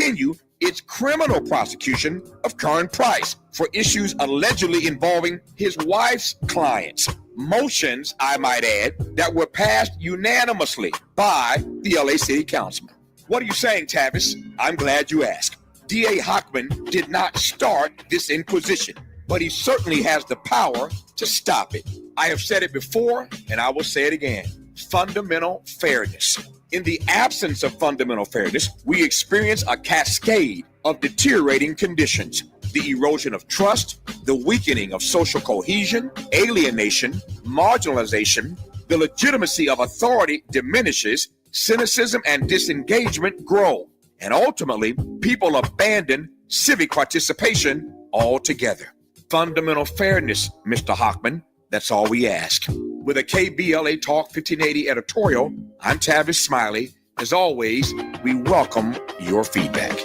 continue its criminal prosecution of Kern Price for issues allegedly involving his wife's clients. Motions, I might add, that were passed unanimously by the LA City Councilman. What are you saying, Tavis? I'm glad you asked. D.A. Hochman did not start this inquisition, but he certainly has the power to stop it. I have said it before, and I will say it again. Fundamental fairness. In the absence of fundamental fairness, we experience a cascade of deteriorating conditions. The erosion of trust, the weakening of social cohesion, alienation, marginalization, the legitimacy of authority diminishes, cynicism and disengagement grow, and ultimately, people abandon civic participation altogether. Fundamental fairness, Mr. Hochman, that's all we ask. With a KBLA Talk 1580 editorial, I'm Tavis Smiley. As always, we welcome your feedback.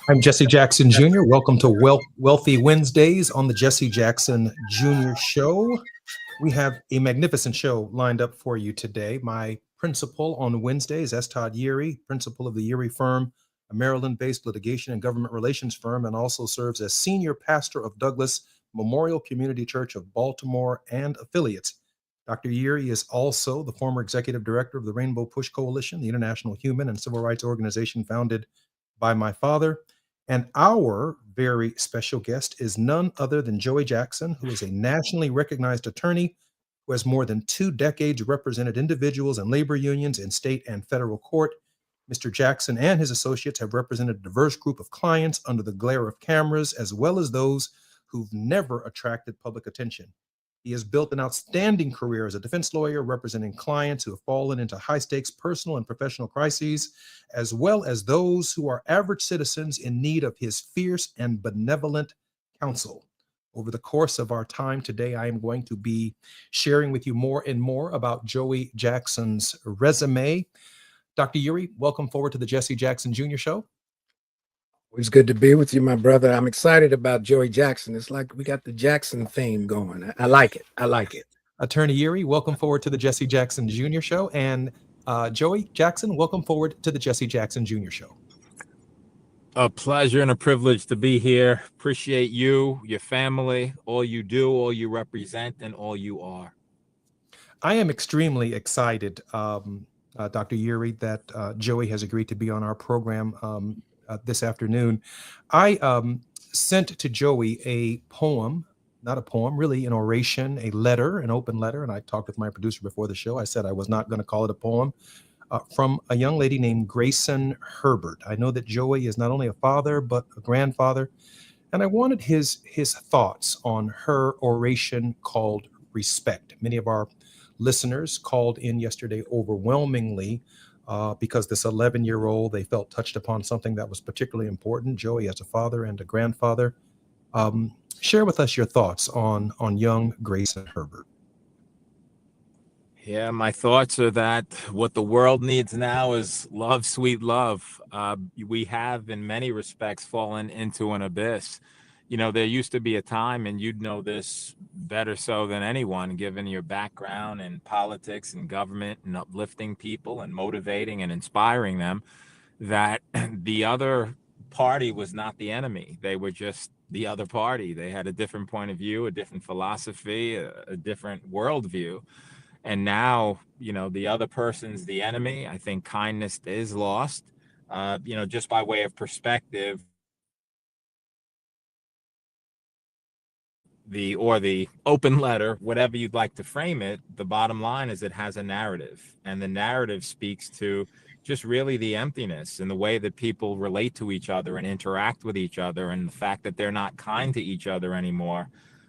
I'm Jesse Jackson Jr. Welcome to Wealthy Wednesdays on the Jesse Jackson Jr. Show. We have a magnificent show lined up for you today. My principal on Wednesdays, S. Todd Yeary, principal of the Yeary Firm, a Maryland-based litigation and government relations firm, and also serves as senior pastor of Douglas Memorial Community Church of Baltimore and affiliates. Dr. Yeary is also the former executive director of the Rainbow Push Coalition, the international human and civil rights organization founded by my father. And our very special guest is none other than Joey Jackson, who is a nationally recognized attorney who has more than 2 decades represented individuals and labor unions in state and federal court. Mr. Jackson and his associates have represented a diverse group of clients under the glare of cameras, as well as those who've never attracted public attention. He has built an outstanding career as a defense lawyer representing clients who have fallen into high-stakes personal and professional crises, as well as those who are average citizens in need of his fierce and benevolent counsel. Over the course of our time today, I am going to be sharing with you more and more about Joey Jackson's resume. Dr. Yeary, welcome forward to the Jesse Jackson Jr. Show. It's good to be with you, my brother. I'm excited about Joey Jackson. It's like we got the Jackson theme going. I like it. I like it. Attorney Yeary, welcome forward to the Jesse Jackson Jr. Show. And Joey Jackson, welcome forward to the Jesse Jackson Jr. Show. A pleasure and a privilege to be here. Appreciate you, your family, all you do, all you represent, and all you are. I am extremely excited, Dr. Yeary, that Joey has agreed to be on our program this afternoon. I sent to Joey a poem, not a poem, really an oration, a letter, an open letter. And I talked with my producer before the show. I said I was not going to call it a poem, from a young lady named Grayson Herbert. I know that Joey is not only a father, but a grandfather. And I wanted his thoughts on her oration called Respect. Many of our listeners called in yesterday overwhelmingly because this 11-year-old, they felt touched upon something that was particularly important. Joey, as a father and a grandfather, share with us your thoughts on young Grayson Herbert. Yeah, my thoughts are that what the world needs now is love, sweet love. We have, in many respects, fallen into an abyss. You know, there used to be a time, and you'd know this better so than anyone, given your background in politics and government and uplifting people and motivating and inspiring them, that the other party was not the enemy. They were just the other party. They had a different point of view, a different philosophy, a different worldview. And now, you know, the other person's the enemy. I think kindness is lost. Just by way of perspective, the open letter, whatever you'd like to frame it, the bottom line is it has a narrative, and the narrative speaks to just really the emptiness and the way that people relate to each other and interact with each other, and the fact that they're not kind to each other anymore.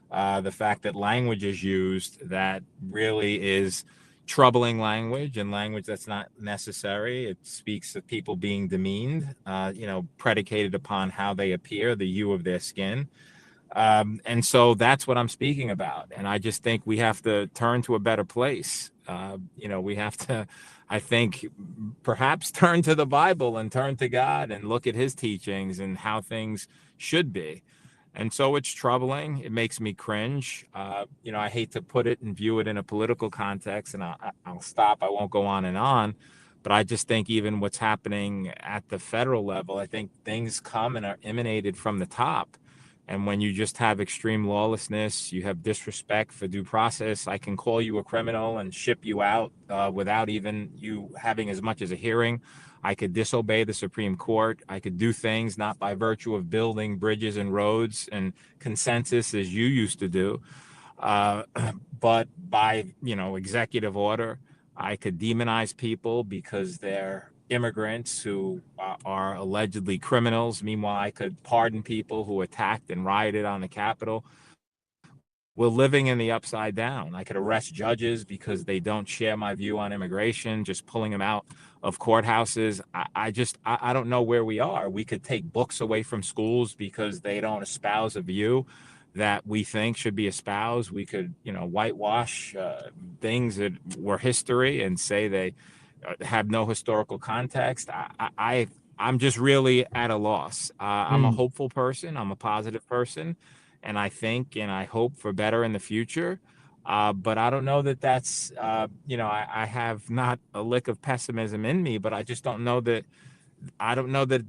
The fact that language is used that really is troubling language, and language that's not necessary. It speaks of people being demeaned, predicated upon how they appear, the hue of their skin. And so that's what I'm speaking about. And I just think we have to turn to a better place. We have to, I think, perhaps turn to the Bible and turn to God and look at his teachings and how things should be. And so it's troubling. It makes me cringe. I hate to put it and view it in a political context, and I'll stop. I won't go on and on. But I just think even what's happening at the federal level, I think things come and are emanated from the top. And when you just have extreme lawlessness, you have disrespect for due process. I can call you a criminal and ship you out without even you having as much as a hearing. I could disobey the Supreme Court. I could do things not by virtue of building bridges and roads and consensus as you used to do, but by, executive order. I could demonize people because they're immigrants who are allegedly criminals. Meanwhile, I could pardon people who attacked and rioted on the Capitol. We're living in the upside down. I could arrest judges because they don't share my view on immigration, just pulling them out of courthouses. I don't know where we are. We could take books away from schools because they don't espouse a view that we think should be espoused. We could, whitewash things that were history and say they have no historical context. I'm just really at a loss. I'm a hopeful person. I'm a positive person. And I think and I hope for better in the future. But I don't know that that's, I have not a lick of pessimism in me, but I just don't know that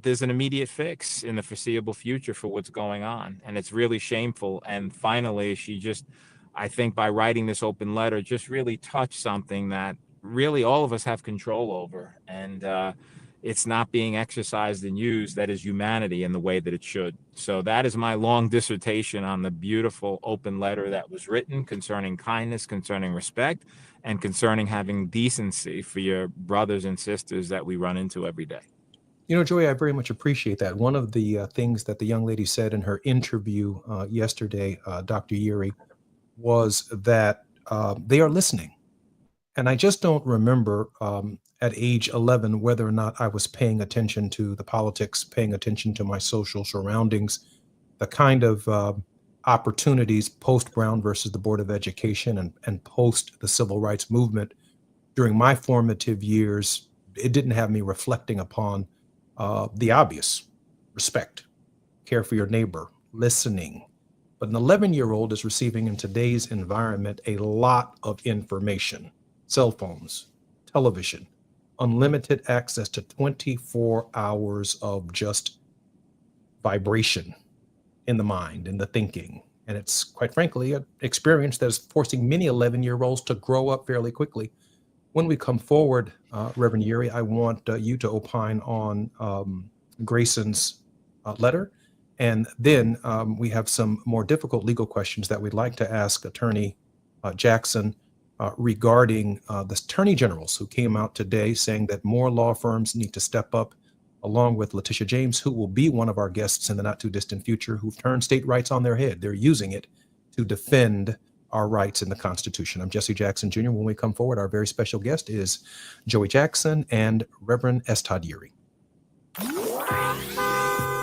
there's an immediate fix in the foreseeable future for what's going on. And it's really shameful. And finally, I think by writing this open letter, just really touched something that really all of us have control over. And it's not being exercised and used. That is humanity in the way that it should. So that is my long dissertation on the beautiful open letter that was written concerning kindness, concerning respect, and concerning having decency for your brothers and sisters that we run into every day. Joey, I very much appreciate that. One of the things that the young lady said in her interview yesterday, Dr. Yuri, was that they are listening. And I just don't remember at age 11 whether or not I was paying attention to the politics, paying attention to my social surroundings, the kind of opportunities post Brown versus the Board of Education and post the Civil Rights Movement during my formative years. It didn't have me reflecting upon the obvious: respect, care for your neighbor, listening. But an 11-year-old is receiving in today's environment a lot of information: cell phones, television, unlimited access to 24 hours of just vibration in the mind, in the thinking. And it's, quite frankly, an experience that is forcing many 11-year-olds to grow up fairly quickly. When we come forward, Reverend Yuri, I want you to opine on Grayson's letter. And then we have some more difficult legal questions that we'd like to ask Attorney Jackson regarding the attorney generals who came out today saying that more law firms need to step up, along with Letitia James, who will be one of our guests in the not too distant future, who've turned state rights on their head. They're using it to defend our rights in the Constitution. I'm Jesse Jackson Jr. When we come forward, our very special guest is Joey Jackson and Reverend S. Todd Yeary.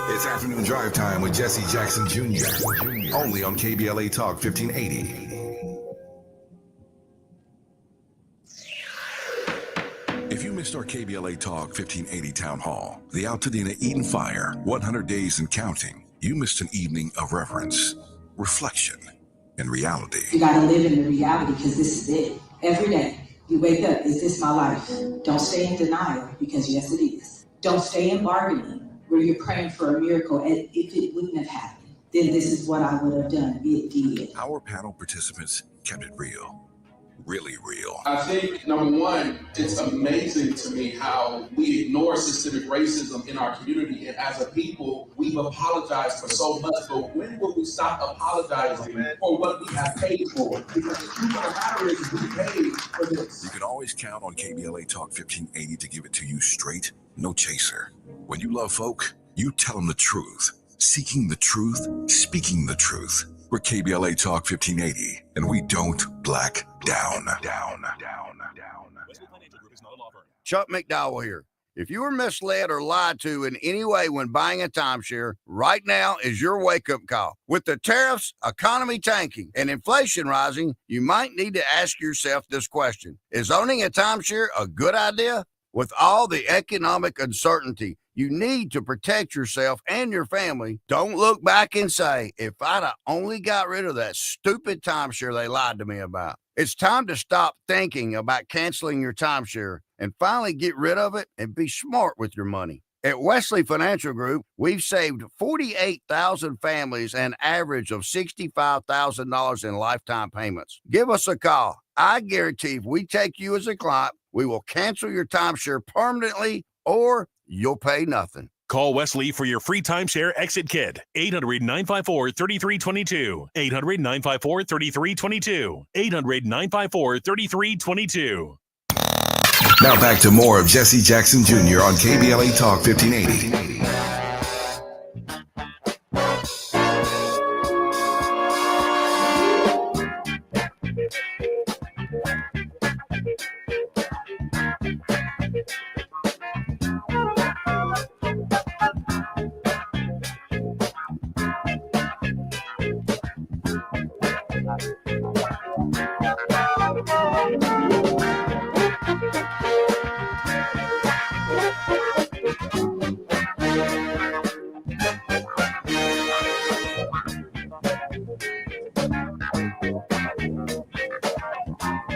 It's afternoon drive time with Jesse Jackson Jr. Only on KBLA Talk 1580. If you missed our KBLA Talk 1580 Town Hall, the Altadena Eden Fire, 100 Days and Counting, you missed an evening of reverence, reflection, and reality. You got to live in the reality because this is it. Every day you wake up, is this my life? Don't stay in denial because yes, it is. Don't stay in bargaining where you're praying for a miracle and if it wouldn't have happened, then this is what I would have done. It did. Our panel participants kept it real. Really real. I think, number one, it's amazing to me how we ignore systemic racism in our community. And as a people, we've apologized for so much. But when will we stop apologizing for what we have paid for? Because the truth of the matter is we paid for this. You can always count on KBLA Talk 1580 to give it to you straight, no chaser. When you love folk, you tell them the truth. Seeking the truth, speaking the truth. We're KBLA Talk 1580, and we don't black down. Chuck McDowell here. If you were misled or lied to in any way when buying a timeshare, right now is your wake-up call. With the tariffs, economy tanking, and inflation rising, you might need to ask yourself this question. Is owning a timeshare a good idea? With all the economic uncertainty, you need to protect yourself and your family. Don't look back and say, if I'd have only got rid of that stupid timeshare they lied to me about. It's time to stop thinking about canceling your timeshare and finally get rid of it and be smart with your money. At Wesley Financial Group, we've saved 48,000 families an average of $65,000 in lifetime payments. Give us a call. I guarantee if we take you as a client, we will cancel your timeshare permanently or you'll pay nothing. Call Wesley for your free timeshare exit kit. 800-954-3322. 800-954-3322. 800-954-3322. Now back to more of Jesse Jackson Jr. on KBLA Talk 1580.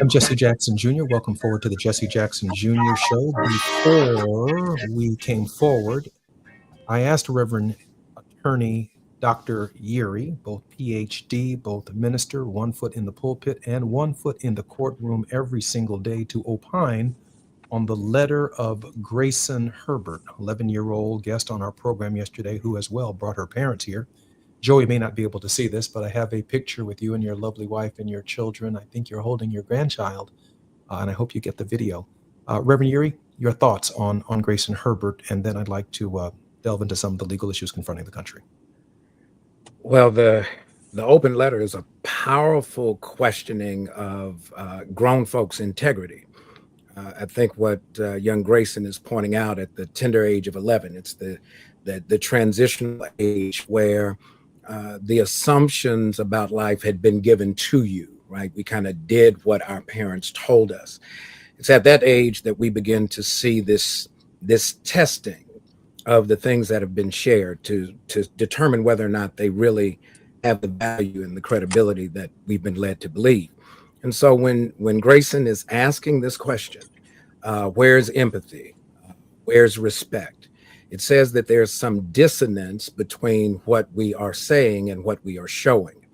I'm Jesse Jackson Jr. Welcome forward to the Jesse Jackson Jr. Show. Before we came forward, I asked Reverend Attorney Dr. Yeary, both PhD, both minister, 1 foot in the pulpit and 1 foot in the courtroom every single day, to opine on the letter of Grayson Herbert, 11-year-old guest on our program yesterday, who as well brought her parents here. Joey may not be able to see this, but I have a picture with you and your lovely wife and your children. I think you're holding your grandchild, and I hope you get the video. Reverend Yeary, your thoughts on Grayson Herbert, and then I'd like to delve into some of the legal issues confronting the country. Well, the open letter is a powerful questioning of grown folks' integrity. I think what young Grayson is pointing out at the tender age of 11, it's the transitional age where the assumptions about life had been given to you, right? We kind of did what our parents told us. It's at that age that we begin to see this testing of the things that have been shared to determine whether or not they really have the value and the credibility that we've been led to believe. And so when Grayson is asking this question, where's empathy? Where's respect? It says that there's some dissonance between what we are saying and what we are showing.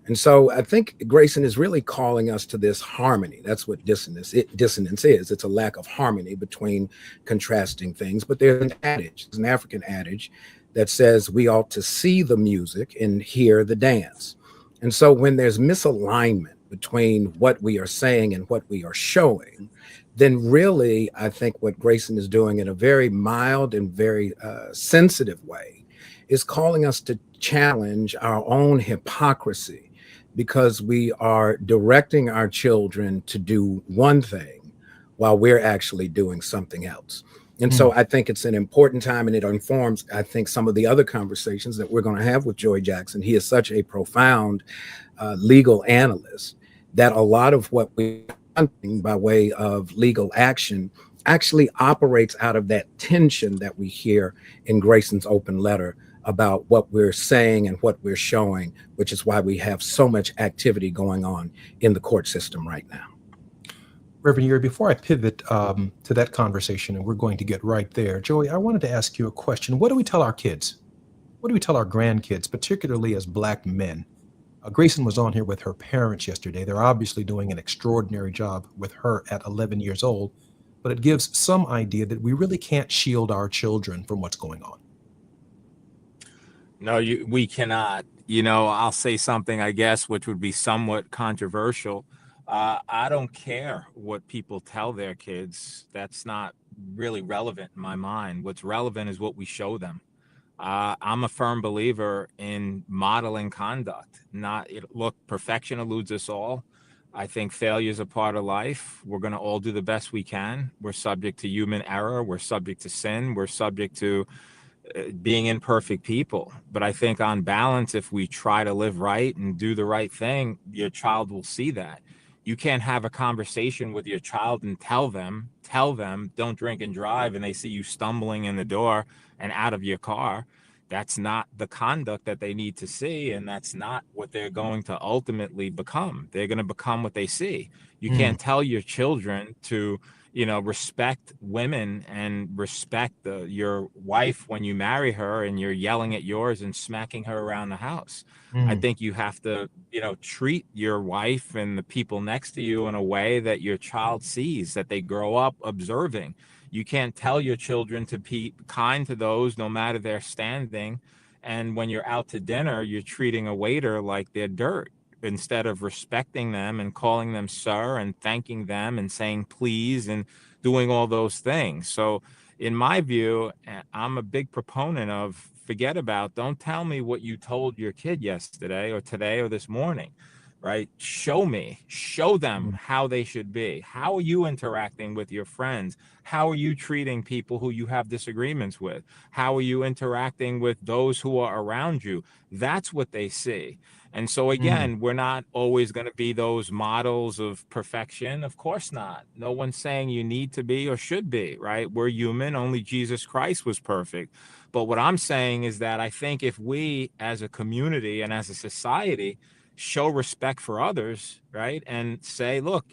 And so I think Grayson is really calling us to this harmony. That's what dissonance is. It's a lack of harmony between contrasting things. But there's an adage, an African adage that says we ought to see the music and hear the dance. And so when there's misalignment between what we are saying and what we are showing, then really, I think what Grayson is doing in a very mild and very sensitive way is calling us to challenge our own hypocrisy, because we are directing our children to do one thing while we're actually doing something else. And so I think it's an important time, and it informs, I think, some of the other conversations that we're going to have with Joy Jackson. He is such a profound legal analyst that a lot of what we're doing by way of legal action actually operates out of that tension that we hear in Grayson's open letter about what we're saying and what we're showing, which is why we have so much activity going on in the court system right now. Reverend Yuri, before I pivot to that conversation, and we're going to get right there, Joey, I wanted to ask you a question. What do we tell our kids? What do we tell our grandkids, particularly as Black men? Grayson was on here with her parents yesterday. They're obviously doing an extraordinary job with her at 11 years old, but it gives some idea that we really can't shield our children from what's going on. No, we cannot. I'll say something, I guess, which would be somewhat controversial. I don't care what people tell their kids. That's not really relevant in my mind. What's relevant is what we show them. I'm a firm believer in modeling conduct. Look, perfection eludes us all. I think failure is a part of life. We're going to all do the best we can. We're subject to human error. We're subject to sin. We're subject to being imperfect people. But I think on balance, if we try to live right and do the right thing, your child will see that. You can't have a conversation with your child and tell them, don't drink and drive, and they see you stumbling in the door and out of your car. That's not the conduct that they need to see, and that's not what they're going to ultimately become. They're going to become what they see. You can't tell your children to respect women and respect your wife when you marry her, and you're yelling at yours and smacking her around the house. I think you have to, treat your wife and the people next to you in a way that your child sees, that they grow up observing. You can't tell your children to be kind to those, no matter their standing. And when you're out to dinner, you're treating a waiter like they're dirt, instead of respecting them and calling them sir and thanking them and saying please and doing all those things. So in my view, I'm a big proponent of don't tell me what you told your kid yesterday or today or this morning, right? Show them how they should be. How are you interacting with your friends? How are you treating people who you have disagreements with? How are you interacting with those who are around you? That's what they see. And so again, we're not always going to be those models of perfection. Of course not. No one's saying you need to be or should be, right? We're human. Only Jesus Christ was perfect. But what I'm saying is that I think if we as a community and as a society show respect for others, right? And say, look,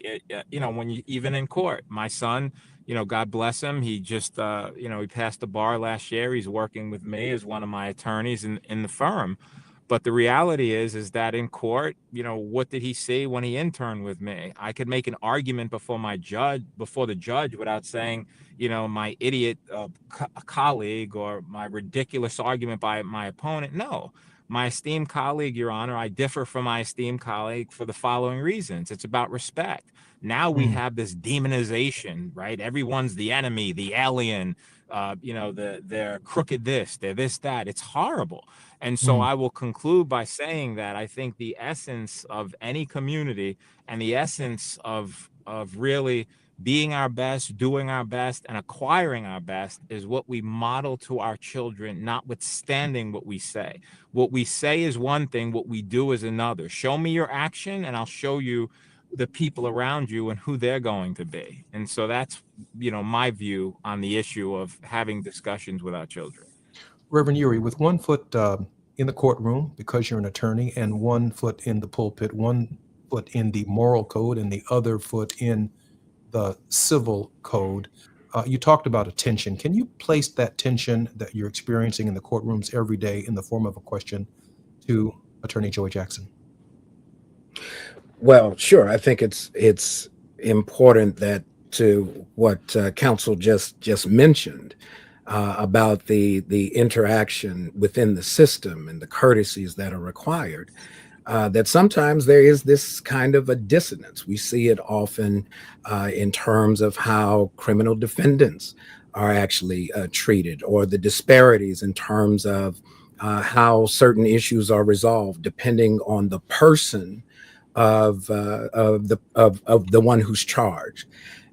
when you, even in court, my son, God bless him. He just, he passed the bar last year. He's working with me as one of my attorneys in the firm. But the reality is that in court, what did he see when he interned with me? I could make an argument before the judge without saying, my idiot colleague or my ridiculous argument by my opponent. No, my esteemed colleague, Your Honor, I differ from my esteemed colleague for the following reasons. It's about respect. Now we have this demonization, right? Everyone's the enemy, the alien, they're crooked this, they're this, that. It's horrible. And so I will conclude by saying that I think the essence of any community and the essence of really being our best, doing our best, and acquiring our best is what we model to our children, notwithstanding what we say. What we say is one thing, what we do is another. Show me your action, and I'll show you the people around you and who they're going to be. And so that's, my view on the issue of having discussions with our children. Reverend Yuri, with one foot in the courtroom because you're an attorney, and one foot in the pulpit, one foot in the moral code, and the other foot in the civil code, you talked about a tension. Can you place that tension that you're experiencing in the courtrooms every day in the form of a question to Attorney Joy Jackson? Well, sure. I think it's important that to what counsel just mentioned about the interaction within the system and the courtesies that are required, that sometimes there is this kind of a dissonance. We see it often in terms of how criminal defendants are actually treated, or the disparities in terms of how certain issues are resolved depending on the person of the one who's charged.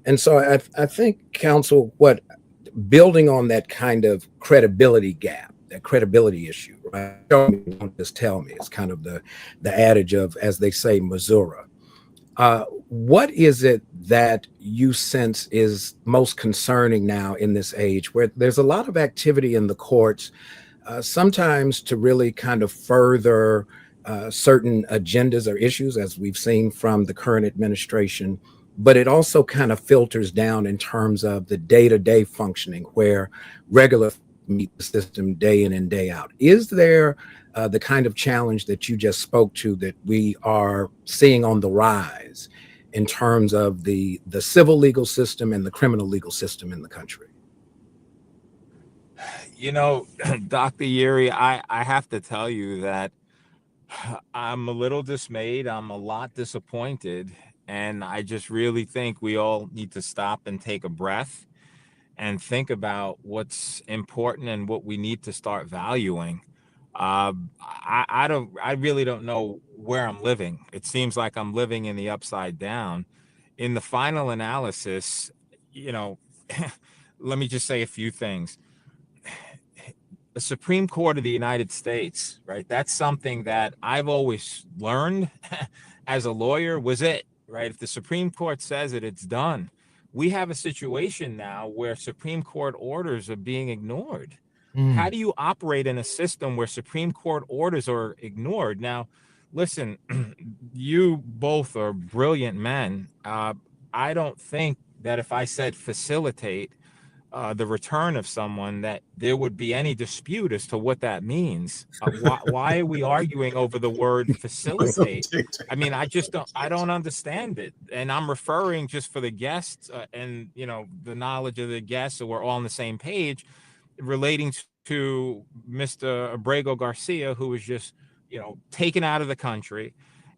And so I think, counsel, what building on that kind of credibility gap, that credibility issue, right? Show me, don't just tell me. It's kind of the adage of, as they say, Missouri. What is it that you sense is most concerning now in this age, where there's a lot of activity in the courts, sometimes to really kind of further certain agendas or issues, as we've seen from the current administration, but it also kind of filters down in terms of the day-to-day functioning where regular meet the system day in and day out? Is there the kind of challenge that you just spoke to that we are seeing on the rise in terms of the civil legal system and the criminal legal system in the country? You know, Dr. Yeri, I have to tell you that I'm a little dismayed. I'm a lot disappointed. And I just really think we all need to stop and take a breath and think about what's important and what we need to start valuing. I really don't know where I'm living. It seems like I'm living in the upside down. In the final analysis, you know, let me just say a few things. The Supreme Court of the United States, right? That's something that I've always learned as a lawyer was it, right? If the Supreme Court says it, it's done. We have a situation now where Supreme Court orders are being ignored. How do you operate in a system where Supreme Court orders are ignored? Now, listen, you both are brilliant men. I don't think that if I said facilitate, the return of someone, that there would be any dispute as to what that means. Why are we arguing over the word facilitate? I mean, I don't understand it. And I'm referring, just for the guests and, you know, the knowledge of the guests, so we're all on the same page, relating to Mr. Abrego Garcia, who was just, you know, taken out of the country.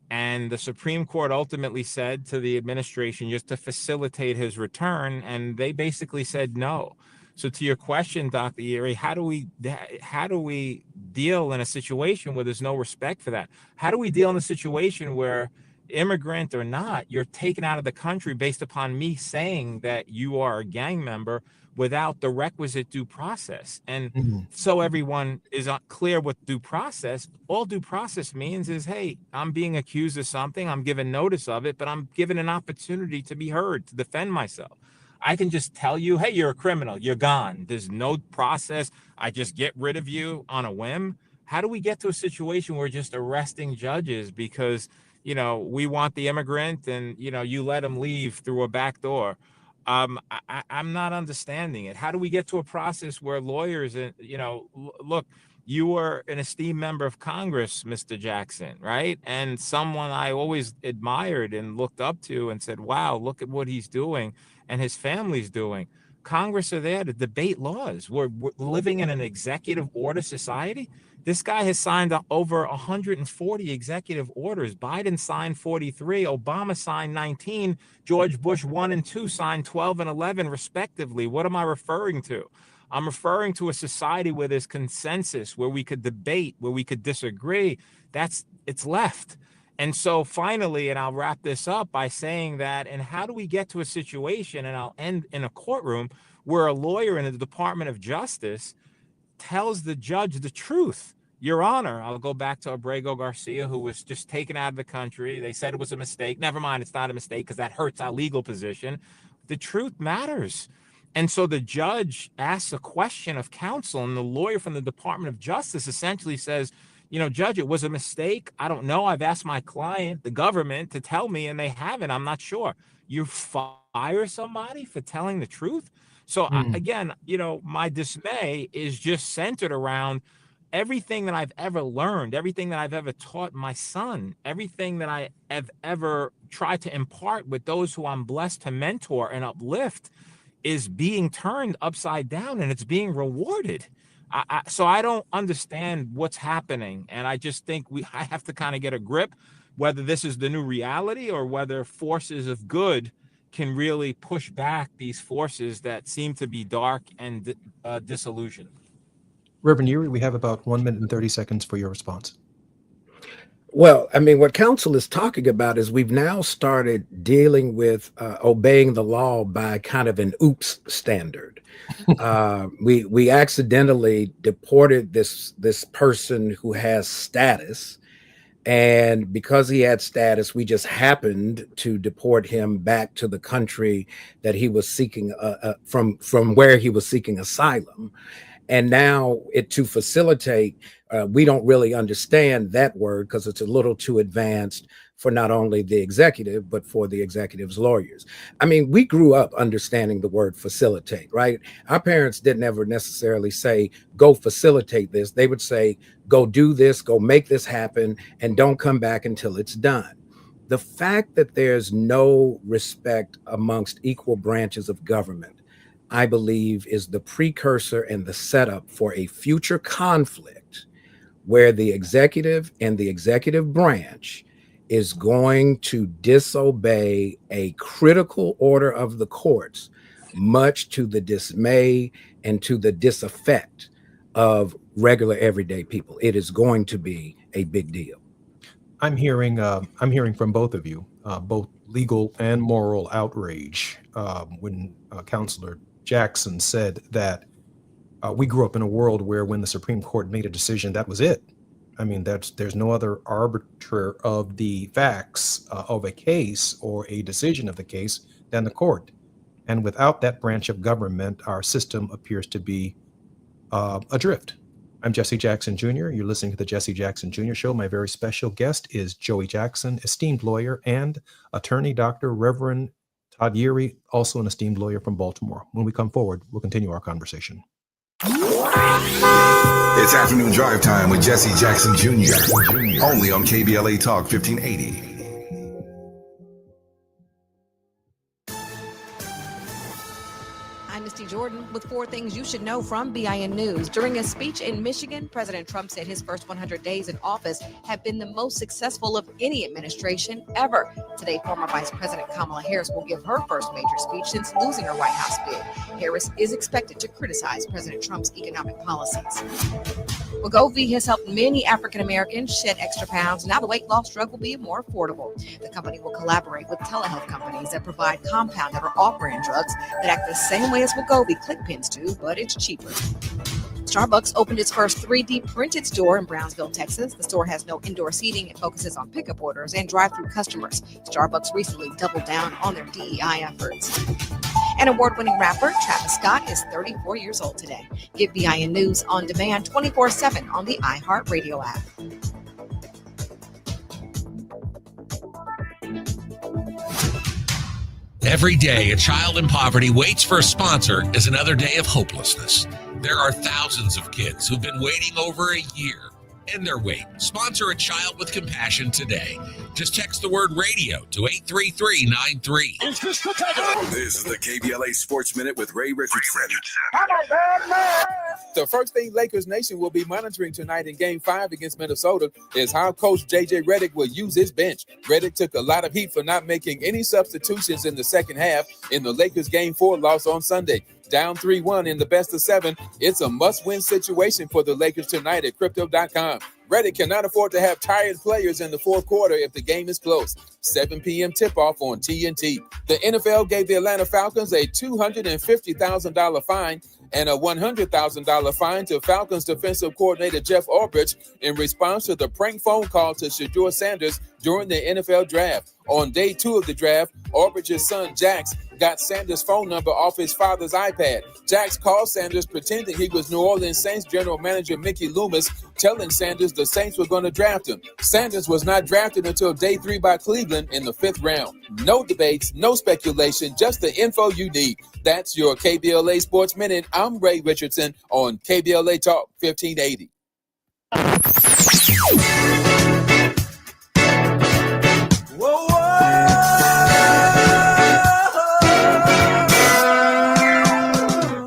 And the Supreme Court ultimately said to the administration just to facilitate his return, and they basically said no. So to your question, Dr. Yeri, how do we deal in a situation where there's no respect for that? How do we deal in a situation where, immigrant or not, you're taken out of the country based upon me saying that you are a gang member without the requisite due process? And so everyone is clear with due process. All due process means is, hey, I'm being accused of something, I'm given notice of it, but I'm given an opportunity to be heard, to defend myself. I can just tell you, hey, you're a criminal, you're gone. There's no process. I just get rid of you on a whim. How do we get to a situation where we're just arresting judges because, you know, we want the immigrant and, you know, you let them leave through a back door? I'm not understanding it. How do we get to a process where lawyers, you know, look, you were an esteemed member of Congress, Mr. Jackson, right? And someone I always admired and looked up to and said, wow, look at what he's doing and his family's doing. Congress are there to debate laws. We're living in an executive order society. This guy has signed over 140 executive orders. Biden signed 43, Obama signed 19, George Bush 1 and 2 signed 12 and 11 respectively. What am I referring to? I'm referring to a society where there's consensus, where we could debate, where we could disagree. It's left. And so finally, and I'll wrap this up by saying that, and how do we get to a situation, and I'll end in a courtroom, where a lawyer in the Department of Justice tells the judge the truth? Your Honor, I'll go back to Abrego Garcia, who was just taken out of the country. They said it was a mistake. Never mind, it's not a mistake because that hurts our legal position. The truth matters. And so the judge asks a question of counsel, and the lawyer from the Department of Justice essentially says, you know, Judge, it was a mistake. I don't know. I've asked my client, the government, to tell me, and they haven't. I'm not sure. You fire somebody for telling the truth? So again, you know, my dismay is just centered around everything that I've ever learned, everything that I've ever taught my son, everything that I have ever tried to impart with those who I'm blessed to mentor and uplift is being turned upside down, and it's being rewarded. So I don't understand what's happening. And I just think I have to kind of get a grip, whether this is the new reality or whether forces of good can really push back these forces that seem to be dark and disillusioned. Reverend Yuri, we have about 1 minute and 30 seconds for your response. Well, I mean, what counsel is talking about is we've now started dealing with obeying the law by kind of an oops standard. We accidentally deported this person who has status, and because he had status, we just happened to deport him back to the country that he was seeking from where he was seeking asylum. And now to facilitate, we don't really understand that word because it's a little too advanced for not only the executive, but for the executive's lawyers. I mean, we grew up understanding the word facilitate, right? Our parents didn't ever necessarily say, go facilitate this. They would say, go do this, go make this happen, and don't come back until it's done. The fact that there's no respect amongst equal branches of government, I believe, is the precursor and the setup for a future conflict where the executive and the executive branch is going to disobey a critical order of the courts, much to the dismay and to the disaffect of regular everyday people. It is going to be a big deal. I'm hearing from both of you, both legal and moral outrage when Counselor Jackson said that we grew up in a world where when the Supreme Court made a decision, that was it. I mean, there's no other arbiter of the facts of a case or a decision of the case than the court. And without that branch of government, our system appears to be adrift. I'm Jesse Jackson Jr. You're listening to the Jesse Jackson Jr. Show. My very special guest is Joey Jackson, esteemed lawyer and attorney, Dr. Reverend Todd Yuri, also an esteemed lawyer from Baltimore. When we come forward, we'll continue our conversation. It's afternoon drive time with Jesse Jackson Jr. Only on KBLA Talk 1580. I'm Misty Jordan with 4 things you should know from BIN News. During a speech in Michigan, President Trump said his first 100 days in office have been the most successful of any administration ever. Today, former Vice President Kamala Harris will give her first major speech since losing her White House bid. Harris is expected to criticize President Trump's economic policies. Wegovy has helped many African Americans shed extra pounds. Now the weight loss drug will be more affordable. The company will collaborate with telehealth companies that provide compounded or off-brand drugs that act the same way as Wegovy click pens do, but it's cheaper. Starbucks opened its first 3D printed store in Brownsville, Texas. The store has no indoor seating. It focuses on pickup orders and drive-through customers. Starbucks recently doubled down on their DEI efforts. An award-winning rapper, Travis Scott, is 34 years old today. Get BIN News on demand 24/7 on the iHeartRadio app. Every day, a child in poverty waits for a sponsor is another day of hopelessness. There are thousands of kids who've been waiting over a year. End their wait. Sponsor a child with compassion today. Just text the word radio to 83393. This is the KBLA Sports Minute with Ray Richardson. The first thing Lakers Nation will be monitoring tonight in Game 5 against Minnesota is how Coach J.J. Redick will use his bench. Redick took a lot of heat for not making any substitutions in the second half in the Lakers Game 4 loss on Sunday. Down 3-1 in the best of 7. It's a must-win situation for the Lakers tonight at Crypto.com. Redick cannot afford to have tired players in the fourth quarter if the game is close. 7 p.m. tip-off on TNT. The NFL gave the Atlanta Falcons a $250,000 fine and a $100,000 fine to Falcons defensive coordinator Jeff Ulbrich in response to the prank phone call to Shedeur Sanders during the NFL draft. On day 2 of the draft, Ulbrich's son Jax got Sanders' phone number off his father's iPad. Jax called Sanders pretending he was New Orleans Saints general manager Mickey Loomis, telling Sanders the Saints were going to draft him. Sanders was not drafted until day 3 by Cleveland in the 5th round. No debates, no speculation, just the info you need. That's your KBLA Sports Minute. I'm Ray Richardson on KBLA Talk 1580. Whoa, whoa.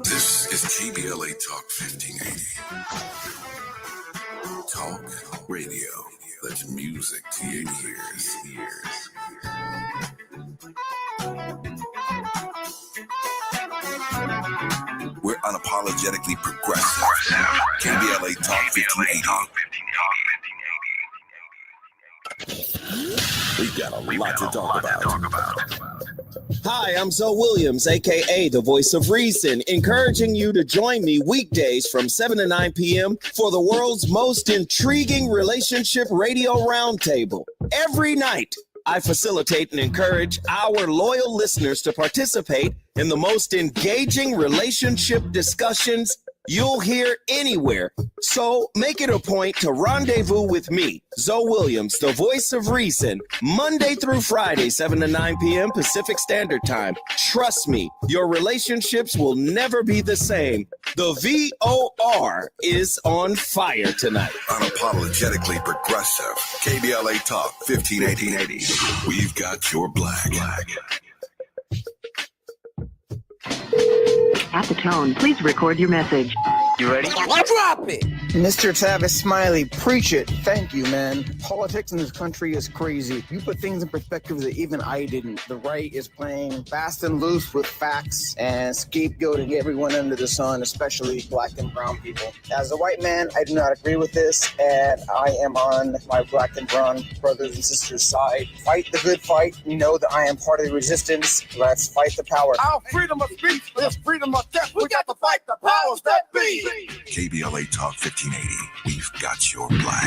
This is KBLA Talk 1580. Talk radio. That's music to your ears. We're unapologetically progressive. KBLA Talk 1580. We've got a lot to talk about. Hi, I'm Zoe Williams, aka the Voice of Reason, encouraging you to join me weekdays from 7 to 9 p.m. for the world's most intriguing relationship radio roundtable. Every night, I facilitate and encourage our loyal listeners to participate in the most engaging relationship discussions you'll hear anywhere. So make it a point to rendezvous with me, Zoe Williams, the Voice of Reason, Monday through Friday, 7 to 9 p.m. Pacific Standard Time. Trust me, your relationships will never be the same. The VOR is on fire tonight. Unapologetically progressive. KBLA Talk 1580. We've got your black. At the tone, please record your message. You ready? Drop it! Mr. Tavis Smiley, preach it. Thank you, man. Politics in this country is crazy. You put things in perspective that even I didn't. The right is playing fast and loose with facts and scapegoating everyone under the sun, especially black and brown people. As a white man, I do not agree with this, and I am on my black and brown brothers and sisters' side. Fight the good fight. You know that I am part of the resistance. Let's fight the power. Our freedom of speech is freedom of death. We got to fight the powers that be. KBLA Talk 1580. We've got your black.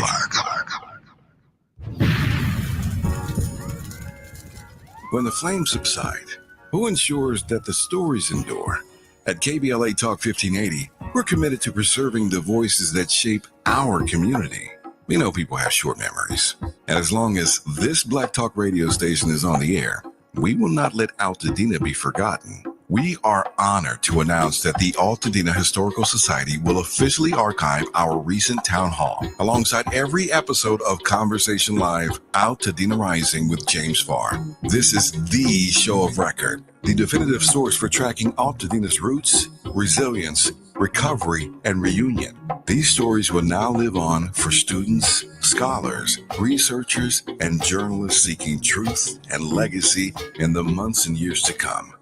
When the flames subside, who ensures that the stories endure? At KBLA Talk 1580, we're committed to preserving the voices that shape our community. We know people have short memories, and as long as this Black Talk radio station is on the air, we will not let Altadena be forgotten. We are honored to announce that the Altadena Historical Society will officially archive our recent town hall alongside every episode of Conversation Live Altadena Rising with James Farr. This is the show of record, the definitive source for tracking Altadena's roots, resilience, recovery, and reunion. These stories will now live on for students, scholars, researchers, and journalists seeking truth and legacy in the months and years to come.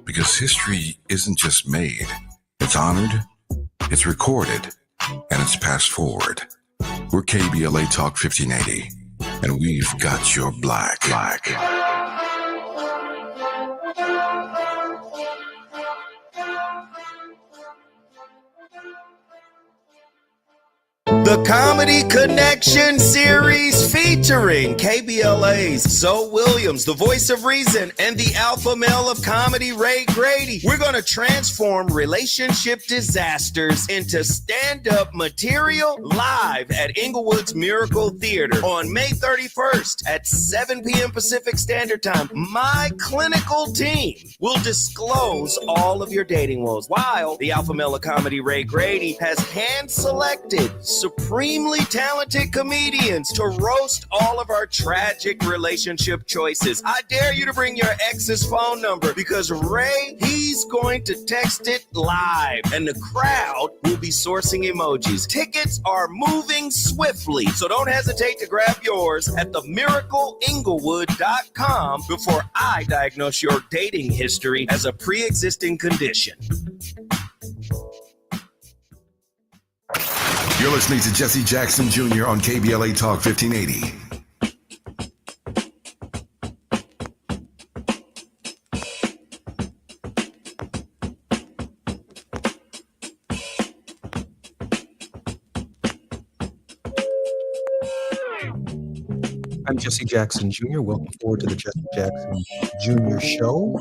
Because history isn't just made, it's honored, it's recorded, and it's passed forward. We're KBLA Talk 1580, and we've got your black. The Comedy Connection series featuring KBLA's Zoe Williams, the Voice of Reason, and the alpha male of comedy, Ray Grady. We're going to transform relationship disasters into stand-up material live at Inglewood's Miracle Theater on May 31st at 7 p.m. Pacific Standard Time. My clinical team will disclose all of your dating woes, while the alpha male of comedy, Ray Grady, has hand-selected supremely talented comedians to roast all of our tragic relationship choices. I dare you to bring your ex's phone number because Ray, he's going to text it live and the crowd will be sourcing emojis. Tickets are moving swiftly, so don't hesitate to grab yours at themiracleinglewood.com before I diagnose your dating history as a pre-existing condition. You're listening to Jesse Jackson Jr. on KBLA Talk 1580. I'm Jesse Jackson Jr. Welcome forward to the Jesse Jackson Jr. Show.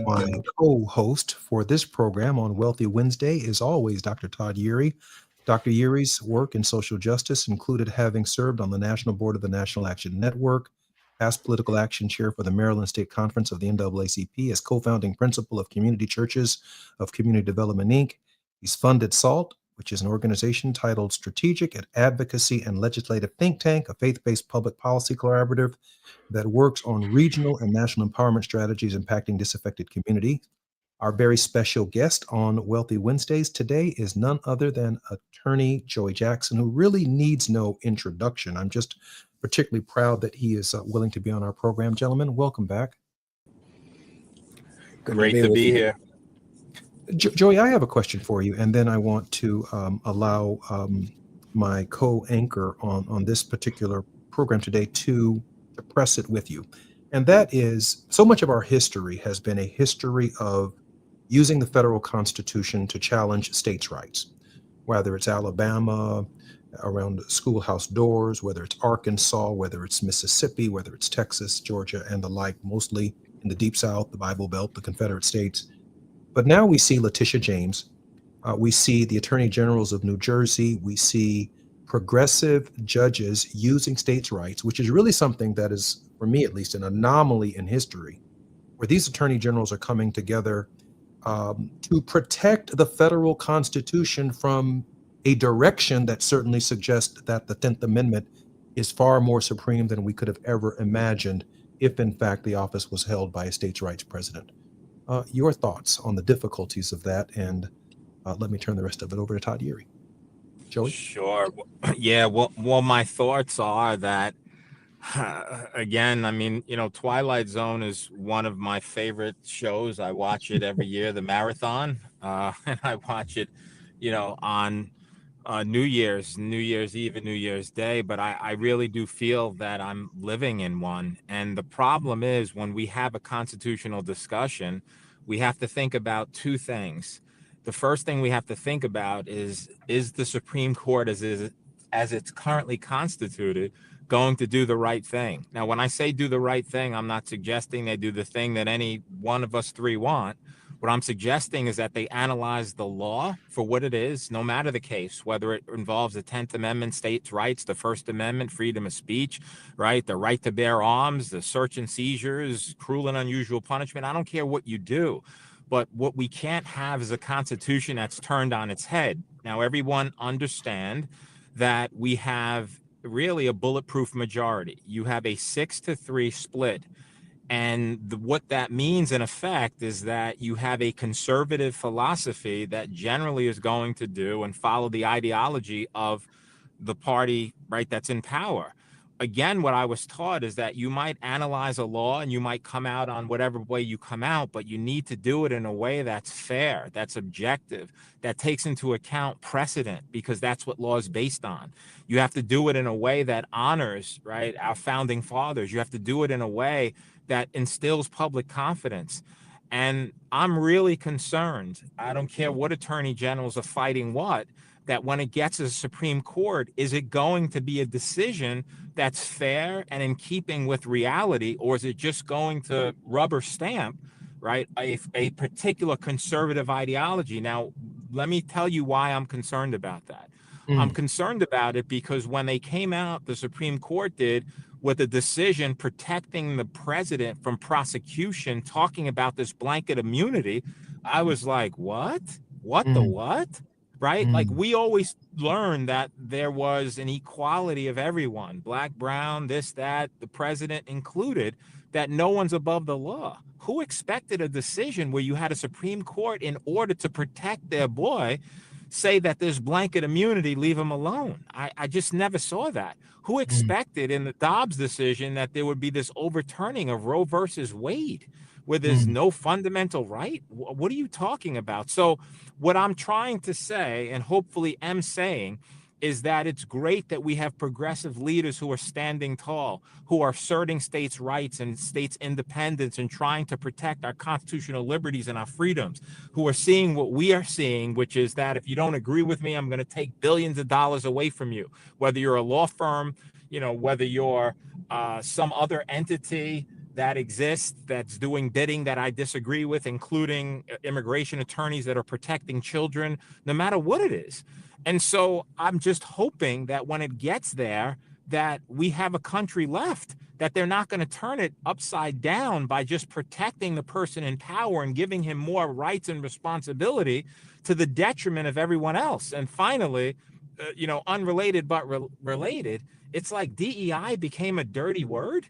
My co-host for this program on Wealthy Wednesday is always Dr. Todd Yeary. Dr. Yeary's work in social justice included having served on the National Board of the National Action Network, past political action chair for the Maryland State Conference of the NAACP, as co-founding principal of Community Churches of Community Development, Inc. He's funded SALT, which is an organization titled Strategic Advocacy and Legislative Think Tank, a faith-based public policy collaborative that works on regional and national empowerment strategies impacting disaffected communities. Our very special guest on Wealthy Wednesdays today is none other than attorney Joey Jackson, who really needs no introduction. I'm just particularly proud that he is willing to be on our program. Gentlemen, welcome back. Great to be here. Joey, I have a question for you, and then I want to allow my co-anchor on this particular program today to press it with you. And that is, so much of our history has been a history of using the federal Constitution to challenge states' rights, whether it's Alabama, around schoolhouse doors, whether it's Arkansas, whether it's Mississippi, whether it's Texas, Georgia, and the like, mostly in the Deep South, the Bible Belt, the Confederate States. But now we see Letitia James. We see the attorney generals of New Jersey. We see progressive judges using states' rights, which is really something that is, for me at least, an anomaly in history, where these attorney generals are coming together to protect the federal Constitution from a direction that certainly suggests that the 10th Amendment is far more supreme than we could have ever imagined if, in fact, the office was held by a states' rights president. Your thoughts on the difficulties of that, and let me turn the rest of it over to Todd Yeary. Joey? Sure. Yeah. Well, my thoughts are that, again, I mean, Twilight Zone is one of my favorite shows. I watch it every year, the marathon, and I watch it, on New Year's Eve and New Year's Day. But I really do feel that I'm living in one. And the problem is, when we have a constitutional discussion, we have to think about two things. The first thing we have to think about is the Supreme Court as it's currently constituted going to do the right thing? Now, when I say do the right thing, I'm not suggesting they do the thing that any one of us three want. What I'm suggesting is that they analyze the law for what it is, no matter the case, whether it involves the 10th Amendment, states' rights, the First Amendment, freedom of speech, right, the right to bear arms, the search and seizures, cruel and unusual punishment. I don't care what you do. But what we can't have is a constitution that's turned on its head. Now, everyone understand that we have really a bulletproof majority. You have a 6-3 split. And what that means, in effect, is that you have a conservative philosophy that generally is going to do and follow the ideology of the party, right, that's in power. Again, what I was taught is that you might analyze a law and you might come out on whatever way you come out, but you need to do it in a way that's fair, that's objective, that takes into account precedent, because that's what law is based on. You have to do it in a way that honors, right, our founding fathers. You have to do it in a way that instills public confidence. And I'm really concerned, I don't care what attorney generals are fighting what, that when it gets to the Supreme Court, is it going to be a decision that's fair and in keeping with reality, or is it just going to rubber stamp, right, a particular conservative ideology? Now, let me tell you why I'm concerned about that. I'm concerned about it because when they came out, the Supreme Court did, with a decision protecting the president from prosecution, talking about this blanket immunity, I was like, what? The what? Right? Like, we always learned that there was an equality of everyone, black, brown, this, that, the president included, that no one's above the law. Who expected a decision where you had a Supreme Court, in order to protect their boy, say that there's blanket immunity, leave him alone? I just never saw that. Who expected in the Dobbs decision that there would be this overturning of Roe versus Wade, where there's no fundamental right? What are you talking about? So what I'm trying to say, and hopefully am saying, is that it's great that we have progressive leaders who are standing tall, who are asserting states' rights and states' independence and trying to protect our constitutional liberties and our freedoms, who are seeing what we are seeing, which is that if you don't agree with me, I'm going to take billions of dollars away from you, whether you're a law firm, whether you're some other entity that exists that's doing bidding that I disagree with, including immigration attorneys that are protecting children, no matter what it is. And so I'm just hoping that when it gets there, that we have a country left, that they're not going to turn it upside down by just protecting the person in power and giving him more rights and responsibility to the detriment of everyone else. And finally, unrelated but related, it's like DEI became a dirty word.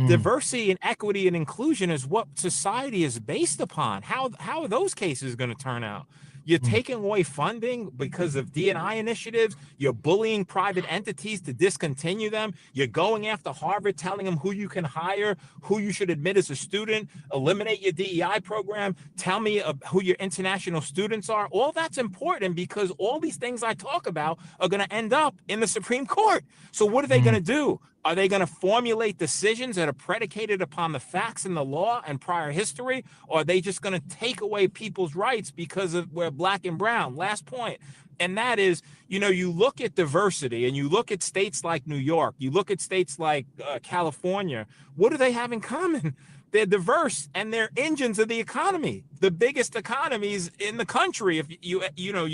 Diversity and equity and inclusion is what society is based upon. How are those cases going to turn out? You're taking away funding because of D&I initiatives. You're bullying private entities to discontinue them. You're going after Harvard, telling them who you can hire, who you should admit as a student, eliminate your DEI program, tell me who your international students are. All that's important because all these things I talk about are going to end up in the Supreme Court. So what are they going to do? Are they going to formulate decisions that are predicated upon the facts in the law and prior history? Or are they just going to take away people's rights because of we're black and brown? Last point. And that is, you look at diversity and you look at states like New York, you look at states like California. What do they have in common? They're diverse and they're engines of the economy, the biggest economies in the country. If you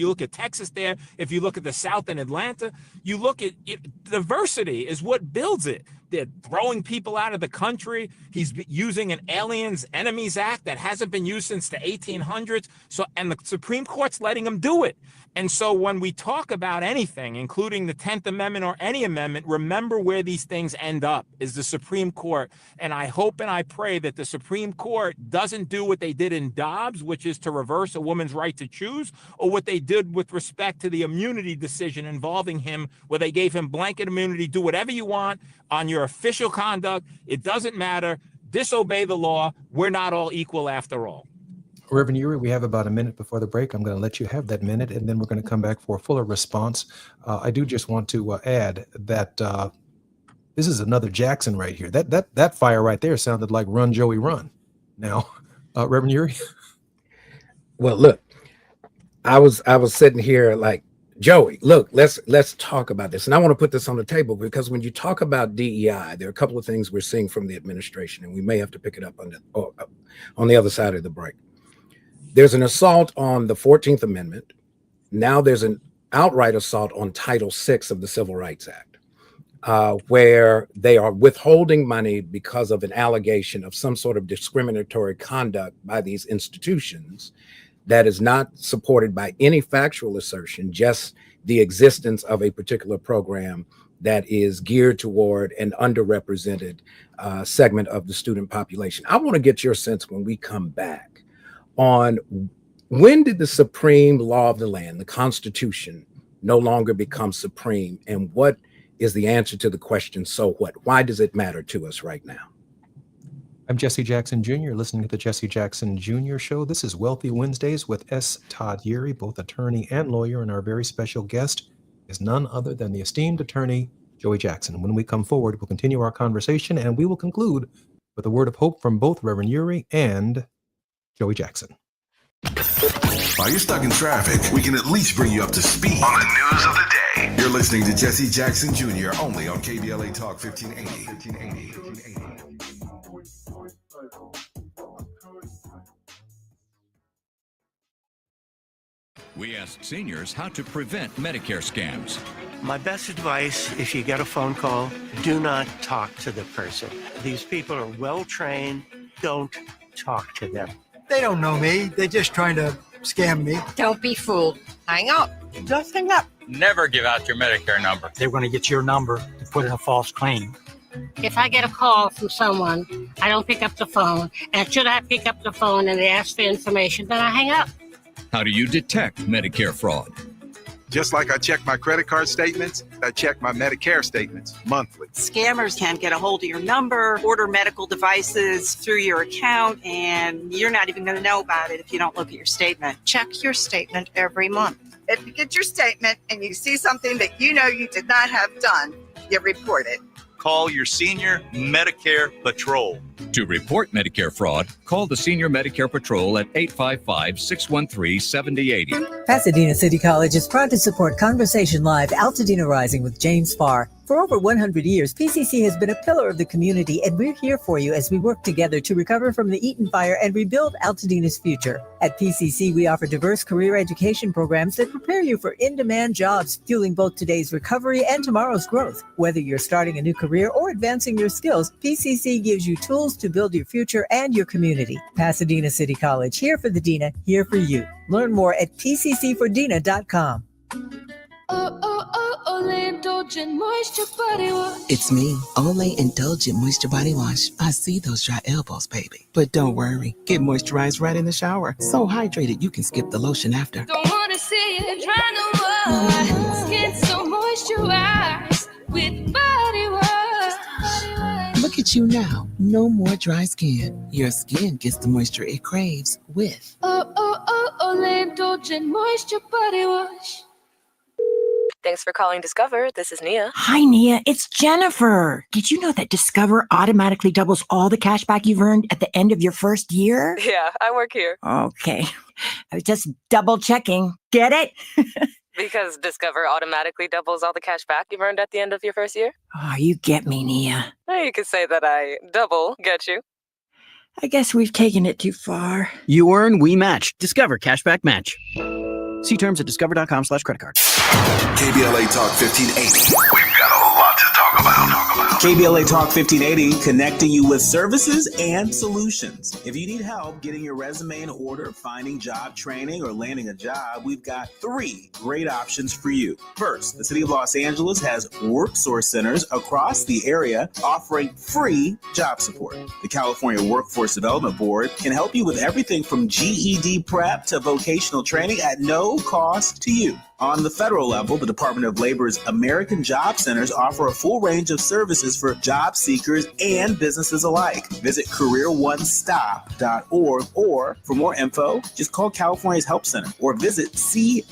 look at Texas there, if you look at the South in Atlanta, you look at it, diversity is what builds it. They're throwing people out of the country. He's using an Aliens Enemies Act that hasn't been used since the 1800s. And the Supreme Court's letting him do it. And so when we talk about anything, including the 10th Amendment or any amendment, remember where these things end up is the Supreme Court. And I hope and I pray that the Supreme Court doesn't do what they did in Dobbs, which is to reverse a woman's right to choose, or what they did with respect to the immunity decision involving him, where they gave him blanket immunity, do whatever you want on your official conduct. It doesn't matter. Disobey the law. We're not all equal after all. Reverend Uri, we have about a minute before the break. I'm going to let you have that minute, and then we're going to come back for a fuller response. I do just want to add that this is another Jackson right here. That fire right there sounded like "Run, Joey, Run." Now, Reverend Uri. Well, look, I was sitting here like, Joey, look, let's talk about this. And I want to put this on the table because when you talk about DEI, there are a couple of things we're seeing from the administration, and we may have to pick it up on the other side of the break. There's an assault on the 14th Amendment. Now there's an outright assault on Title VI of the Civil Rights Act, where they are withholding money because of an allegation of some sort of discriminatory conduct by these institutions that is not supported by any factual assertion, just the existence of a particular program that is geared toward an underrepresented segment of the student population. I want to get your sense when we come back on when did the supreme law of the land, the Constitution, no longer become supreme, and what is the answer to the question, so what? Why does it matter to us right now? I'm Jesse Jackson Jr., listening to the Jesse Jackson Jr. Show. This is Wealthy Wednesdays with S. Todd Uri, both attorney and lawyer, and our very special guest is none other than the esteemed attorney, Joey Jackson. When we come forward, we'll continue our conversation, and we will conclude with a word of hope from both Reverend Uri and Joey Jackson. While you're stuck in traffic, we can at least bring you up to speed on the news of the day. You're listening to Jesse Jackson Jr. only on KBLA Talk 1580. We asked seniors how to prevent Medicare scams. My best advice, if you get a phone call, do not talk to the person. These people are well trained. Don't talk to them. They don't know me. They're just trying to scam me. Don't be fooled. Hang up. Just hang up. Never give out your Medicare number. They're going to get your number to put in a false claim. If I get a call from someone, I don't pick up the phone. And should I pick up the phone and they ask for information, then I hang up. How do you detect Medicare fraud? Just like I check my credit card statements, I check my Medicare statements monthly. Scammers can get a hold of your number, order medical devices through your account, and you're not even going to know about it if you don't look at your statement. Check your statement every month. If you get your statement and you see something that you know you did not have done, you report it. Call your Senior Medicare Patrol. To report Medicare fraud, call the Senior Medicare Patrol at 855-613-7080. Pasadena City College is proud to support Conversation Live Altadena Rising with James Farr. For over 100 years, PCC has been a pillar of the community, and we're here for you as we work together to recover from the Eaton fire and rebuild Altadena's future. At PCC, we offer diverse career education programs that prepare you for in-demand jobs, fueling both today's recovery and tomorrow's growth. Whether you're starting a new career or advancing your skills, PCC gives you tools to build your future and your community. Pasadena City College, here for the Dena, here for you. Learn more at pccfordena.com. Olay Indulgent Moisture Body Wash. It's me, Olay Indulgent Moisture Body Wash. I see those dry elbows, baby. But don't worry, get moisturized right in the shower. So hydrated you can skip the lotion after. Don't wanna see it dry no more. Skin so moisturized with body wash. Look at you now. No more dry skin. Your skin gets the moisture it craves with Olay Indulgent Moisture Body Wash. Thanks for calling Discover. This is Nia. Hi, Nia. It's Jennifer. Did you know that Discover automatically doubles all the cash back you've earned at the end of your first year? Yeah, I work here. Okay. I was just double checking. Get it? Because Discover automatically doubles all the cash back you've earned at the end of your first year? Oh, you get me, Nia. You could say that I double get you. I guess we've taken it too far. You earn, we match. Discover Cashback Match. See terms at discover.com/creditcard. KBLA Talk 1580. We've got a lot to talk about. KBLA Talk 1580, connecting you with services and solutions. If you need help getting your resume in order, finding job training, or landing a job, we've got 3 great options for you. First, the City of Los Angeles has WorkSource centers across the area offering free job support. The California Workforce Development Board can help you with everything from GED prep to vocational training at no cost to you. On the federal level, the Department of Labor's American Job Centers offer a full range of services for job seekers and businesses alike. Visit careeronestop.org, or for more info, just call California's Help Center or visit cwdb.ca.gov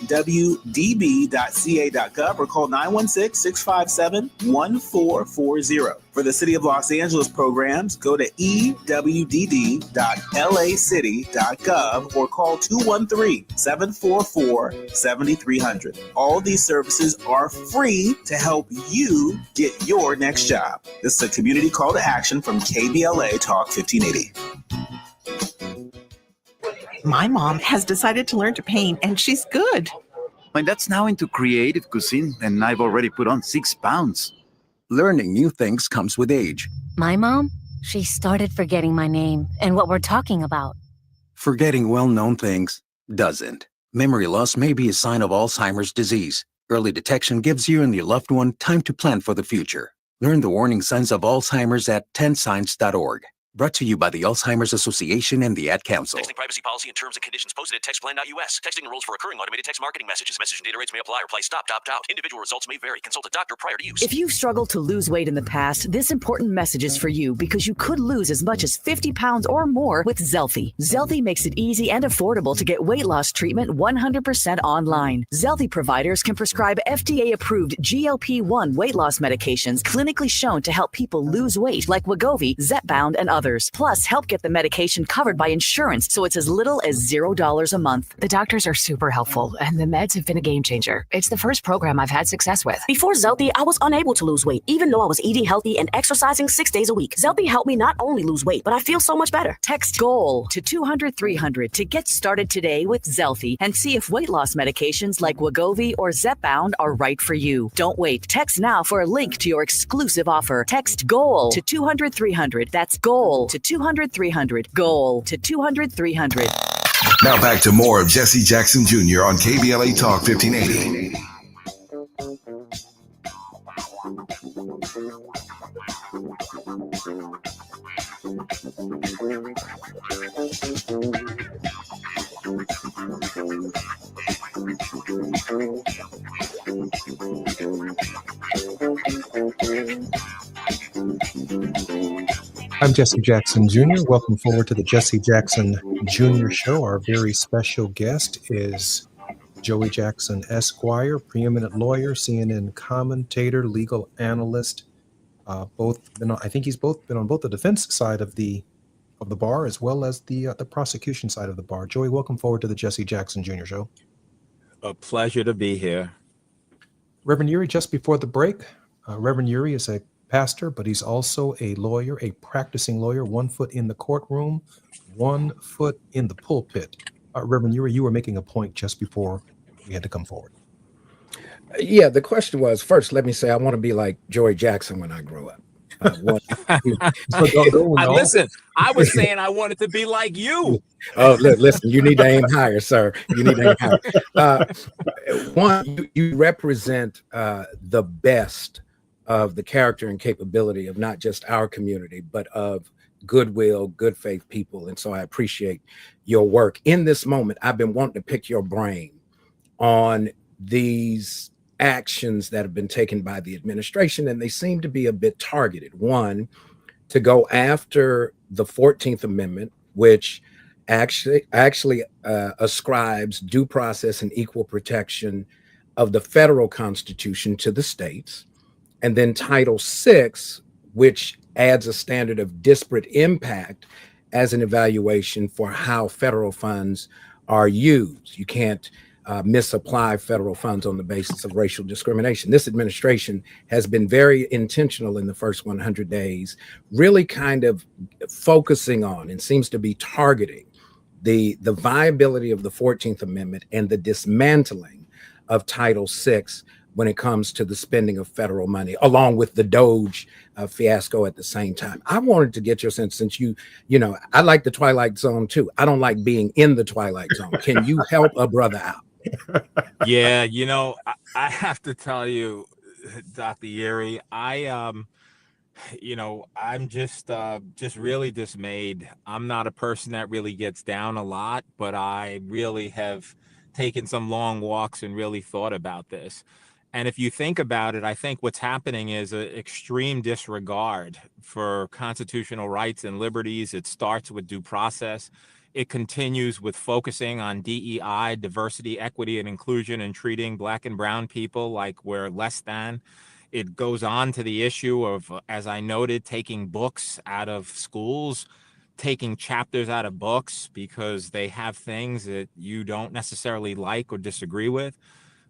or call 916-657-1440. For the City of Los Angeles programs, go to ewdd.lacity.gov or call 213-744-7300. All these services are free to help you get your next job. This is a community call to action from KBLA Talk 1580. My mom has decided to learn to paint, and she's good. My dad's now into creative cuisine, and I've already put on 6 pounds. Learning new things comes with age. My mom, she started forgetting my name and what we're talking about. Forgetting well-known things doesn't. Memory loss may be a sign of Alzheimer's disease. Early detection gives you and your loved one time to plan for the future. Learn the warning signs of Alzheimer's at 10signs.org. Brought to you by the Alzheimer's Association and the Ad Council. Texting privacy policy and terms and conditions posted at textplan.us. Texting enrolls for recurring automated text marketing messages. Message and data rates may apply. Reply stop, opt out. Individual results may vary. Consult a doctor prior to use. If you've struggled to lose weight in the past, this important message is for you because you could lose as much as 50 pounds or more with Zelfie. Zelfie makes it easy and affordable to get weight loss treatment 100% online. Zelfie providers can prescribe FDA-approved GLP-1 weight loss medications clinically shown to help people lose weight like Wegovy, Zepbound, and others. Plus, help get the medication covered by insurance so it's as little as $0 a month. The doctors are super helpful, and the meds have been a game changer. It's the first program I've had success with. Before Zelfie, I was unable to lose weight, even though I was eating healthy and exercising 6 days a week. Zelfie helped me not only lose weight, but I feel so much better. Text GOAL to 200-300 to get started today with Zelfie and see if weight loss medications like Wegovy or Zepbound are right for you. Don't wait. Text now for a link to your exclusive offer. Text GOAL to 200-300. That's GOAL to 200-300. GOAL to 200-300. Now back to more of Jesse Jackson Jr. on KBLA Talk 1580. I'm Jesse Jackson Jr. Welcome forward to the Jesse Jackson Jr. Show. Our very special guest is Joey Jackson Esquire, preeminent lawyer, CNN commentator, legal analyst. I think he's both been on both the defense side of the bar as well as the prosecution side of the bar. Joey, welcome forward to the Jesse Jackson Jr. Show. A pleasure to be here. Reverend Uri, just before the break, Reverend Uri is a pastor, but he's also a lawyer, a practicing lawyer, 1 foot in the courtroom, 1 foot in the pulpit. Reverend Uri, you were making a point just before we had to come forward. Yeah, the question was, first, let me say I want to be like Joey Jackson when I grow up. Listen, I was saying I wanted to be like you. Oh, listen, you need to aim higher, sir. You need to aim higher. One, you represent the best of the character and capability of not just our community, but of goodwill, good faith people. And so I appreciate your work. In this moment, I've been wanting to pick your brain on these actions that have been taken by the administration, and they seem to be a bit targeted. One, to go after the 14th Amendment, which actually ascribes due process and equal protection of the federal Constitution to the states, and then Title VI, which adds a standard of disparate impact as an evaluation for how federal funds are used. You can't misapply federal funds on the basis of racial discrimination. This administration has been very intentional in the first 100 days, really kind of focusing on and seems to be targeting the viability of the 14th Amendment and the dismantling of Title VI when it comes to the spending of federal money, along with the Doge fiasco at the same time. I wanted to get your sense, since you know, I like the Twilight Zone too. I don't like being in the Twilight Zone. Can you help a brother out? Yeah, you know, I have to tell you, Dr. Yeri, you know, I'm just really dismayed. I'm not a person that really gets down a lot, but I really have taken some long walks and really thought about this. And if you think about it, I think what's happening is an extreme disregard for constitutional rights and liberties. It starts with due process. It continues with focusing on DEI, diversity, equity, and inclusion, and treating Black and brown people like we're less than. It goes on to the issue of, as I noted, taking books out of schools, taking chapters out of books because they have things that you don't necessarily like or disagree with,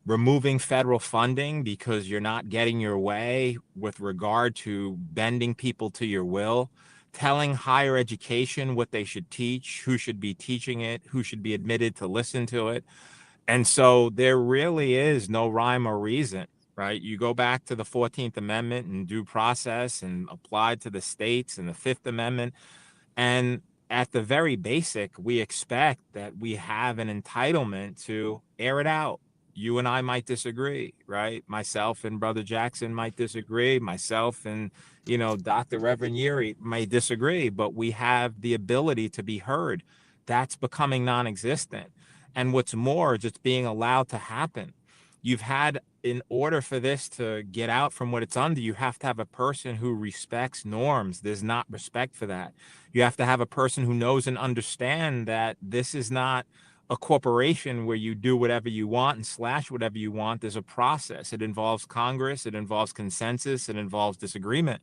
removing federal funding because you're not getting your way with regard to bending people to your will, telling higher education what they should teach, who should be teaching it, who should be admitted to listen to it. And so there really is no rhyme or reason, right? You go back to the 14th Amendment and due process and applied to the states and the Fifth Amendment. And at the very basic, we expect that we have an entitlement to air it out. You and I might disagree, right? Myself and Brother Jackson might disagree. Myself and, you know, Dr. Reverend Yeri may disagree, but we have the ability to be heard. That's becoming non-existent. And what's more, just being allowed to happen. You've had, in order for this to get out from what it's under, you have to have a person who respects norms. There's not respect for that. You have to have a person who knows and understand that this is not a corporation where you do whatever you want and slash whatever you want. There's a process. It involves Congress. It involves consensus. It involves disagreement.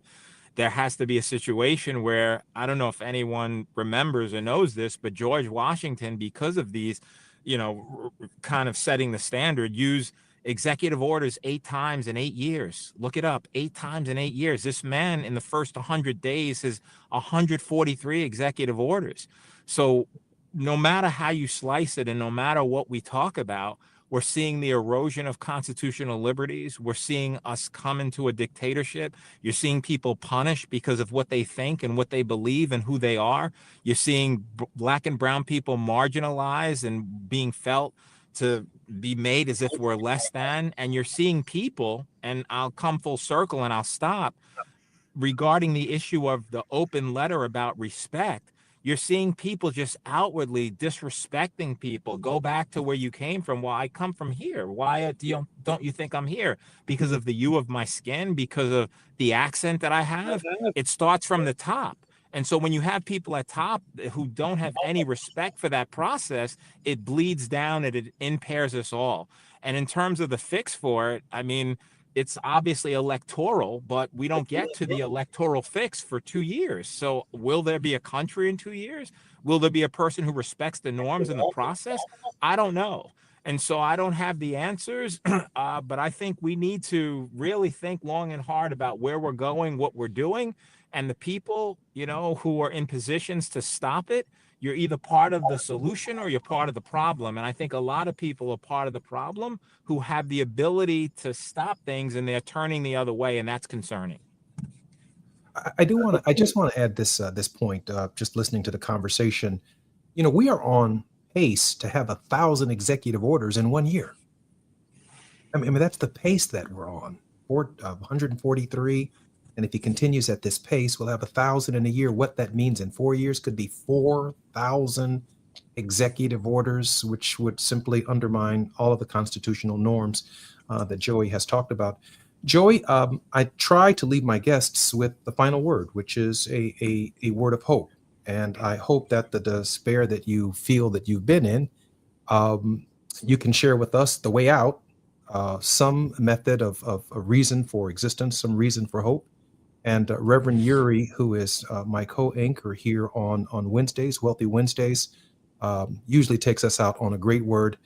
There has to be a situation where, I don't know if anyone remembers or knows this, but George Washington, because of these, you know, kind of setting the standard, used executive orders 8 times in 8 years. Look it up, 8 times in 8 years. This man in the first 100 days has 143 executive orders. So no matter how you slice it and no matter what we talk about, we're seeing the erosion of constitutional liberties. We're seeing us come into a dictatorship. You're seeing people punished because of what they think and what they believe and who they are. You're seeing Black and brown people marginalized and being felt to be made as if we're less than. And you're seeing people, and I'll come full circle and I'll stop, regarding the issue of the open letter about respect. You're seeing people just outwardly disrespecting people. Go back to where you came from. Well, I come from here. Why don't you think I'm here? Because of the hue of my skin, because of the accent that I have. It starts from the top. And so when you have people at top who don't have any respect for that process, it bleeds down and it impairs us all. And in terms of the fix for it, I mean, it's obviously electoral, but we don't get to the electoral fix for 2 years. So will there be a country in 2 years? Will there be a person who respects the norms and the process? I don't know. And so I don't have the answers, but I think we need to really think long and hard about where we're going, what we're doing, and the people, you know, who are in positions to stop it. You're either part of the solution or you're part of the problem. And I think a lot of people are part of the problem who have the ability to stop things and they're turning the other way. And that's concerning. I just want to add this point, just listening to the conversation. You know, we are on pace to have 1,000 executive orders in 1 year. I mean, that's the pace that we're on. 143. And if he continues at this pace, we'll have 1,000 in a year. What that means in 4 years could be 4,000 executive orders, which would simply undermine all of the constitutional norms that Joey has talked about. Joey, I try to leave my guests with the final word, which is a word of hope. And I hope that the despair that you feel that you've been in, you can share with us the way out, some method of a reason for existence, some reason for hope. And Reverend Yuri, who is my co-anchor here on Wednesdays, Wealthy Wednesdays, usually takes us out on a great word.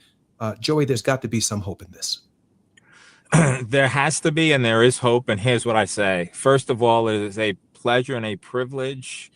Joey, there's got to be some hope in this. There has to be, and there is hope. And here's what I say. First of all, it is a pleasure and a privilege,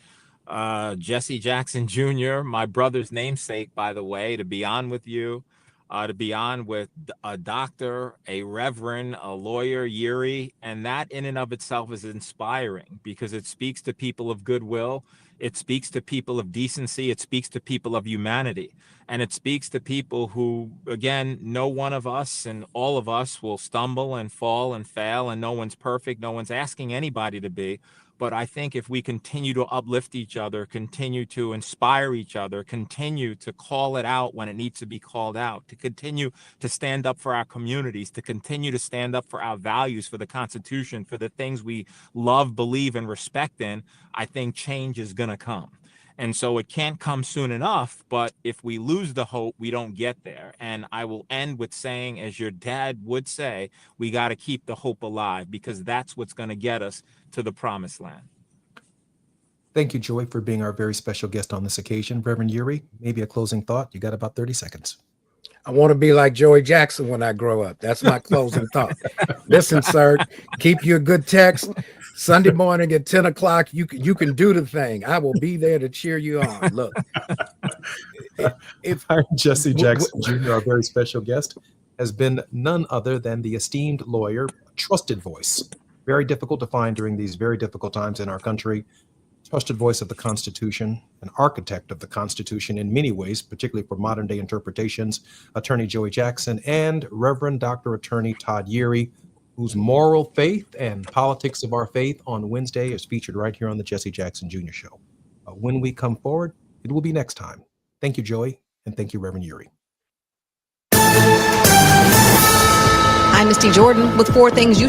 Jesse Jackson Jr., my brother's namesake, by the way, to be on with you, to be on with a doctor, a reverend, a lawyer, Yuri. And that in and of itself is inspiring because it speaks to people of goodwill. It speaks to people of decency. It speaks to people of humanity. And it speaks to people who, again, no one of us and all of us will stumble and fall and fail, and no one's perfect. No one's asking anybody to be. But I think if we continue to uplift each other, continue to inspire each other, continue to call it out when it needs to be called out, to continue to stand up for our communities, to continue to stand up for our values, for the Constitution, for the things we love, believe, and respect in, I think change is going to come. And so it can't come soon enough, but if we lose the hope, we don't get there. And I will end with saying, as your dad would say, we got to keep the hope alive because that's what's going to get us to the promised land. Thank you, Joy, for being our very special guest on this occasion. Reverend Yuri, maybe a closing thought. You got about 30 seconds. I want to be like Joey Jackson when I grow up. That's my closing thought. Listen, sir, keep your good text. Sunday morning at 10 o'clock, you can do the thing. I will be there to cheer you on. Look. If Jesse Jackson Jr., our very special guest, has been none other than the esteemed lawyer, trusted voice. Very difficult to find during these very difficult times in our country. Trusted voice of the Constitution, an architect of the Constitution in many ways, particularly for modern day interpretations, Attorney Joey Jackson, and Reverend Dr. Attorney Todd Yuri, whose moral faith and politics of our faith on Wednesday is featured right here on the Jesse Jackson Jr. Show. When we come forward, it will be next time. Thank you, Joey, and thank you, Reverend Yuri. I'm Misty Jordan with 4 things you